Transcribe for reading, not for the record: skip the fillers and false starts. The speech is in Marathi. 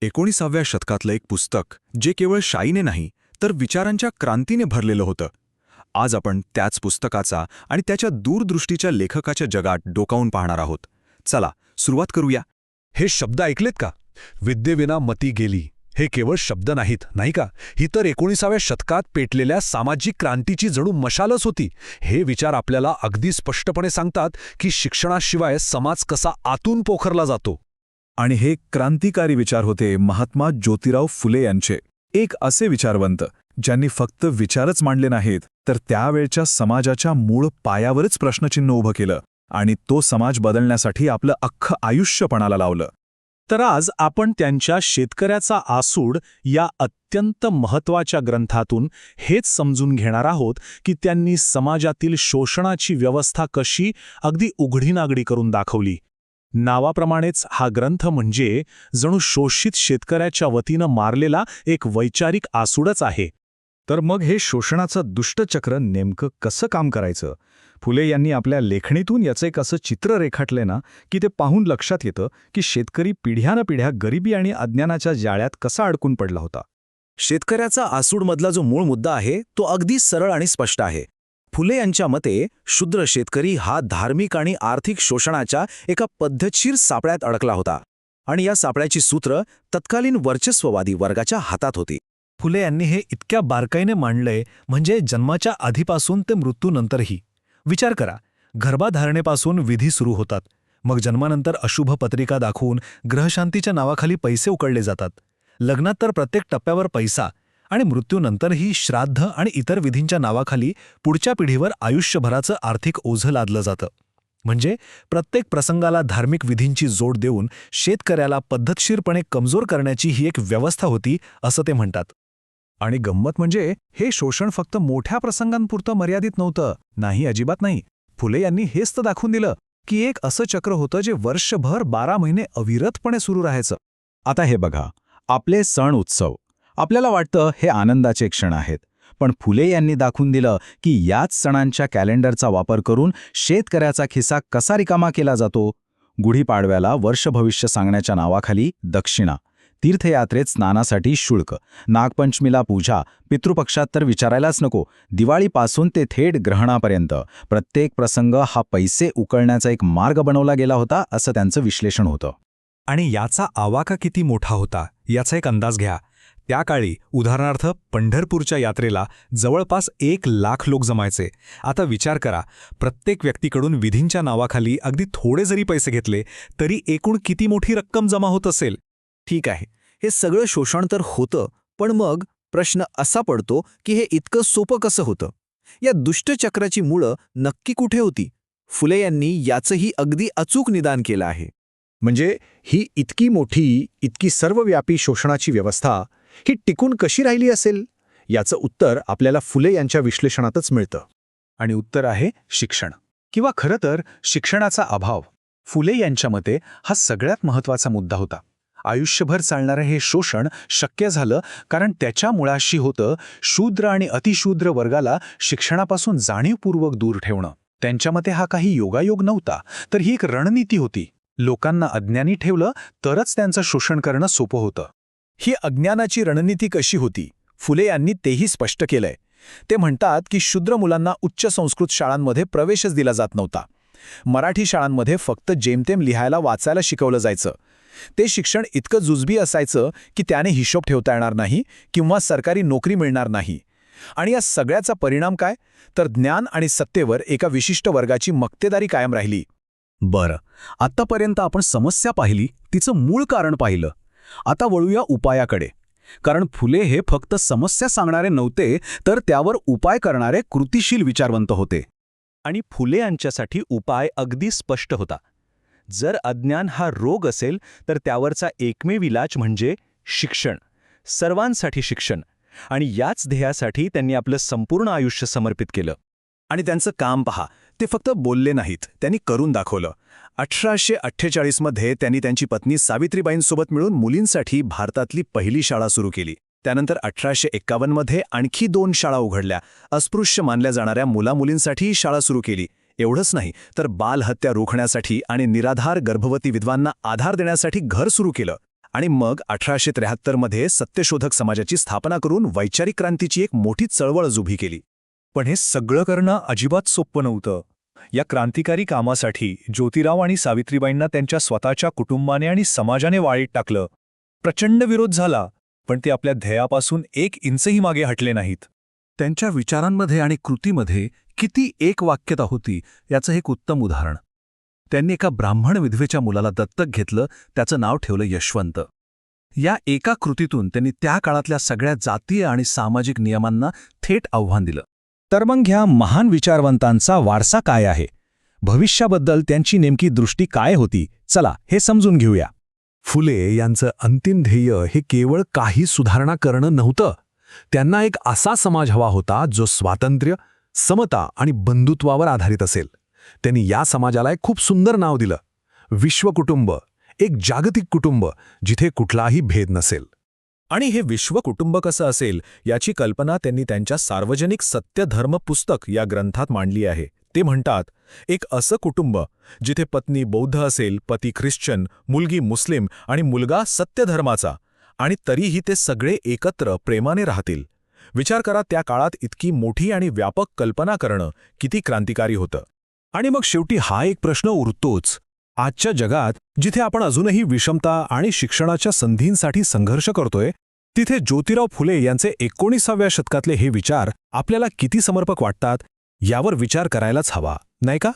19व्या शतकातलं एक पुस्तक जे केवळ शाईने नाही तर विचारांच्या क्रांतीने भरलेलं होतं. आज आपण त्याच पुस्तकाचा आणि त्याच्या दूरदृष्टीच्या लेखकाच्या जगात डोकावून पाहणार आहोत. चला सुरुवात करूया. हे शब्द ऐकलेत का? विद्येविना मती गेली. हे केवळ शब्द नाहीत, नाही का? ही तर 19व्या शतकात पेटलेल्या सामाजिक क्रांतीची जणू मशालच होती. हे विचार आपल्याला अगदी स्पष्टपणे सांगतात की शिक्षणाशिवाय समाज कसा आतून पोखरला जातो. आणि हे क्रांतिकारी विचार होते महात्मा ज्योतिराव फुले यांचे. एक असे विचारवंत ज्यांनी फक्त विचारच मांडले नाहीत तर त्यावेळच्या समाजाच्या मूळ पायावरच प्रश्नचिन्ह उभं केलं आणि तो समाज बदलण्यासाठी आपलं अख्खं आयुष्य पणाला लावलं. तर आज आपण त्यांच्या शेतकऱ्याचा आसूड या अत्यंत महत्त्वाच्या ग्रंथातून हेच समजून घेणार आहोत की त्यांनी समाजातील शोषणाची व्यवस्था कशी अगदी उघडीनागडी करून दाखवली. नावाप्रमाणेच हा ग्रंथ म्हणजे जणू शोषित शेतकऱ्याच्या वतीनं मारलेला एक वैचारिक आसूडच आहे. तर मग हे शोषणाचं दुष्टचक्र नेमकं कसं काम करायचं? फुले यांनी आपल्या लेखणीतून याचं एक असं चित्र रेखाटलंय ना की ते पाहून लक्षात येतं की शेतकरी पिढ्यानपिढ्या गरिबी आणि अज्ञानाच्या जाळ्यात कसा अडकून पडला होता. शेतकऱ्याचा आसूडमधला जो मूळ मुद्दा आहे तो अगदी सरळ आणि स्पष्ट आहे. फुले यांच्या मते शूद्र शेतकरी हा धार्मिक आणि आर्थिक शोषणाच्या एका पद्धतशीर सापळ्यात अडकला होता आणि या सापळ्याची सूत्र तत्कालीन वर्चस्ववादी वर्गाच्या हातात होती. फुले यांनी हे इतक्या बारकाईने मांडलंय म्हणजे जन्माच्या आधीपासून ते मृत्यूनंतरही. विचार करा, गर्भाधारणेपासून विधी सुरू होतात, मग जन्मानंतर अशुभ पत्रिका दाखवून ग्रहशांतीच्या नावाखाली पैसे उकळले जातात. लग्नात तर प्रत्येक टप्प्यावर पैसा आणि मृत्यूनंतरही श्राद्ध आणि इतर विधींच्या नावाखाली पुढच्या पिढीवर आयुष्यभराचं आर्थिक ओझं लादलं जातं. म्हणजे प्रत्येक प्रसंगाला धार्मिक विधींची जोड देऊन शेतकऱ्याला पद्धतशीरपणे कमजोर करण्याची ही एक व्यवस्था होती असं ते म्हणतात. आणि गंमत म्हणजे हे शोषण फक्त मोठ्या प्रसंगांपुरतं मर्यादित नव्हतं. नाही, अजिबात नाही. फुले यांनी हेच तर दाखवून दिलं की एक असं चक्र होतं जे वर्षभर 12 महिने अविरतपणे सुरू राहायचं. आता हे बघा, आपले सण उत्सव आपल्याला वाटतं हे आनंदाचे क्षण आहेत, पण फुले यांनी दाखवून दिलं की याच सणांच्या कॅलेंडरचा वापर करून शेतकऱ्याचा खिसा कसा रिकामा केला जातो. गुढीपाडव्याला वर्ष भविष्य सांगण्याच्या नावाखाली दक्षिणा, तीर्थयात्रेत स्नानासाठी शुल्क, नागपंचमीला पूजा, पितृपक्षात तर विचारायलाच नको, दिवाळीपासून ते थेट ग्रहणापर्यंत प्रत्येक प्रसंग हा पैसे उकळण्याचा एक मार्ग बनवला गेला होता असं त्यांचं विश्लेषण होतं. आणि याचा आवाका किती मोठा होता याचा एक अंदाज घ्या. त्या काळी उदाहरणार्थ पंढरपूरच्या यात्रेला जवळपास 1,00,000 लोक जमायचे. आता विचार करा, प्रत्येक व्यक्तीकडून विधींच्या नावाखाली अगदी थोडे जरी पैसे घेतले तरी एकूण किती मोठी रक्कम जमा होत असेल. ठीक आहे, हे सगळं शोषण तर होतं, पण मग प्रश्न असा पडतो की हे इतकं सोपं कसं होतं? या दुष्टचक्राची मुळं नक्की कुठे होती? फुले यांनी याचंही अगदी अचूक निदान केलं आहे. म्हणजे ही इतकी मोठी, इतकी सर्वव्यापी शोषणाची व्यवस्था ही टिकून कशी राहिली असेल याचं उत्तर आपल्याला फुले यांच्या विश्लेषणातच मिळतं. आणि उत्तर आहे शिक्षण, किंवा खरं तर शिक्षणाचा अभाव. फुले यांच्या मते हा सगळ्यात महत्त्वाचा मुद्दा होता. आयुष्यभर चालणारं हे शोषण शक्य झालं कारण त्याच्या मुळाशी होतं शूद्र आणि अतिशूद्र वर्गाला शिक्षणापासून जाणीवपूर्वक दूर ठेवणं. त्यांच्या मते हा काही योगायोग नव्हता, तर ही एक रणनीती होती. लोकांना अज्ञानी ठेवलं तरच त्यांचं शोषण करणं सोपं होतं. ही अज्ञानाची रणनीती कशी होती? फुले यांनी तेही स्पष्ट केलंय. ते म्हणतात की शूद्र मुलांना उच्च संस्कृत शाळांमध्ये प्रवेशच दिला जात नव्हता. मराठी शाळांमध्ये फक्त जेमतेम लिहायला वाचायला शिकवलं जायचं. ते शिक्षण इतकं जुजबी असायचं की त्याने हिशोब ठेवता येणार नाही किंवा सरकारी नोकरी मिळणार नाही. आणि या सगळ्याचा परिणाम काय? तर ज्ञान आणि सत्तेवर एका विशिष्ट वर्गाची मक्तेदारी कायम राहिली. बरं, आत्तापर्यंत आपण समस्या पाहिली, तिचं मूळ कारण पाहिलं. आता वळूया उपायाकडे. कारण फुले हे फक्त समस्या सांगणारे नव्हते, तर त्यावर उपाय करणारे कृतिशील विचारवंत होते. आणि फुले यांच्यासाठी उपाय अगदी स्पष्ट होता. जर अज्ञान हा रोग असेल तर त्यावरचा एकमेव इलाज म्हणजे शिक्षण, सर्वांसाठी शिक्षण. आणि याच ध्येयासाठी त्यांनी आपलं संपूर्ण आयुष्य समर्पित केलं. आणि त्यांचं काम पहा, ते फक्त बोलले नाहीत, त्यांनी करून दाखवलं. 1848 मध्ये त्यांनी त्यांची पत्नी सावित्रीबाईंसोबत मिळून मुलींसाठी भारतातली पहिली शाळा सुरू केली. त्यानंतर 1851 मध्ये आणखी 2 शाळा उघडल्या. अस्पृश्य मानल्या जाणाऱ्या मुलामुलींसाठी शाळा सुरू केली. एवढंच नाही तर बालहत्या रोखण्यासाठी आणि निराधार गर्भवती विधवांना आधार देण्यासाठी घर सुरू केलं. आणि मग 1873 सत्यशोधक समाजाची स्थापना करून वैचारिक क्रांतीची एक मोठी चळवळच उभी केली. पण हे सगळं करणं अजिबात सोपं नव्हतं. या क्रांतिकारी कामासाठी ज्योतिराव आणि सावित्रीबाईंना त्यांच्या स्वतःच्या कुटुंबाने आणि समाजाने वाळीत टाकलं. प्रचंड विरोध झाला, पण ते आपल्या ध्येयापासून 1 इंचही मागे हटले नाहीत. त्यांच्या विचारांमध्ये आणि कृतीमध्ये किती एकवाक्यता होती याचं एक उत्तम उदाहरण. त्यांनी एका ब्राह्मण विधवेच्या मुलाला दत्तक घेतलं, त्याचं नाव ठेवलं यशवंत. या एका कृतीतून त्यांनी त्या काळातल्या सगळ्या जातीय आणि सामाजिक नियमांना थेट आव्हान दिलं. तर मग ह्या महान विचारवंतांचा वारसा काय आहे? भविष्याबद्दल त्यांची नेमकी दृष्टी काय होती? चला हे समजून घेऊया. फुले यांचं अंतिम ध्येय हे केवळ काही सुधारणा करणं नव्हतं. त्यांना एक असा समाज हवा होता जो स्वातंत्र्य, समता आणि बंधुत्वावर आधारित असेल. त्यांनी या समाजाला एक खूप सुंदर नाव दिलं, विश्वकुटुंब, एक जागतिक कुटुंब जिथे कुठलाही भेद नसेल. आणि हे विश्वकुटुंब कसं असेल याची कल्पना त्यांनी त्यांच्या सार्वजनिक सत्यधर्म पुस्तक या ग्रंथात मांडली आहे. ते म्हणतात, एक असं कुटुंब जिथे पत्नी बौद्ध असेल, पती ख्रिश्चन, मुलगी मुस्लिम आणि मुलगा सत्यधर्माचा, आणि तरीही ते सगळे एकत्र प्रेमाने राहतील. विचार करा, त्या काळात इतकी मोठी आणि व्यापक कल्पना करणं किती क्रांतिकारी होतं. आणि मग शेवटी हा एक प्रश्न उरतोच. आजच्या जगात जिथे आपण अजूनही विषमता आणि शिक्षणाच्या संधींसाठी संघर्ष करतोय, तिथे ज्योतिराव फुले यांचे 19व्या शतकातले हे विचार आपल्याला किती समर्पक वाटतात यावर विचार करायलाच हवा, नाही का?